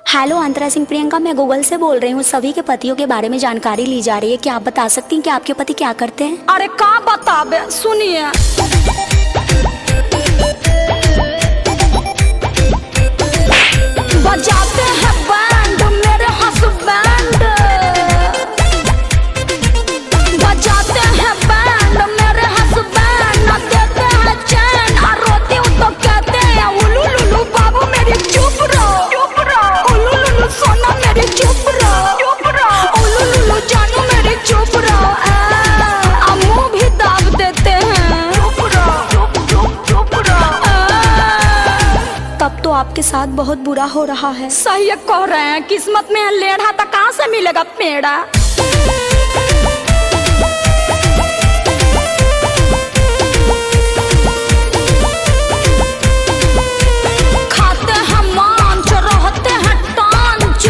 Hello अंतरा सिंह प्रियंका, मैं Google से बोल रही हूँ। सभी के पतियों के बारे में जानकारी ली जा रही है। क्या आप बता सकती हैं कि आपके पति क्या करते हैं? अरे का बताबे, सुनिए। बजाते हैं बैंड मेरे हस्बैंड, बजाते हैं बैंड मेरे हस्बैंड, न देते हैं चैन, और रोती हूँ तो कहते हैं उलू लुलू बाबू मेरी चुप रहो, उलू लुलू सोना मेरी चुप रहो, उलू लुलू जानू मेरी चुप रहो। मुँह भी दाब देते हैं, तब तो आपके साथ बहुत बुरा हो रहा है। सही कह रहे हैं, किस्मत में है लेढ़ा तो कहाँ से मिलेगा पेड़ा। खाते हैं मांस, रहते हैं टांच,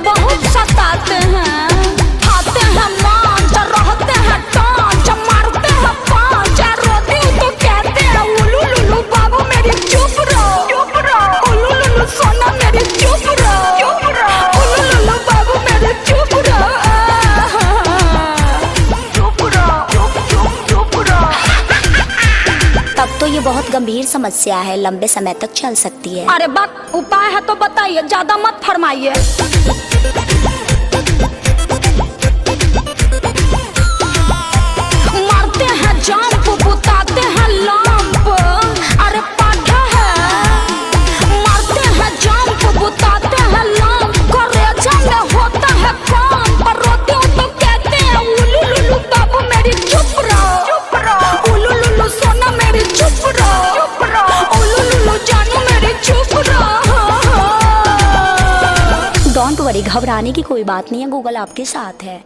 बहुत सताते हैं। खाते हैं मांस, रहते हैं टांच, मारते हैं पांच, रोती हूँ तो कहते हैं उलू लुलू बाबू मेरी चुप रहो, उलू लुलू सोना मेरी चुप रहो, उलू लुलू बाबू मेरी चुप रहो, तब तो ये बहुत गंभीर समस्या है, लंबे समय तक चल सकती है। अरे बात उपाय है तो बताइए, ज्यादा मत फरमाइए। मारते हैं जंप, बुताते हैं लंप, अरे पाठा है। मारते हैं जंप, बुताते हैं लंप, करेजा में होता है काम, पर रोती हूँ तो कहते हैं उलू लुलू बाबू मेरी चुप रहो, उलू लुलू सोना मेरी चुप रहो, उलू लुलू जानू मेरी चुप रहो। डोंट वरी, घबराने की कोई बात नहीं है, गूगल आपके साथ है।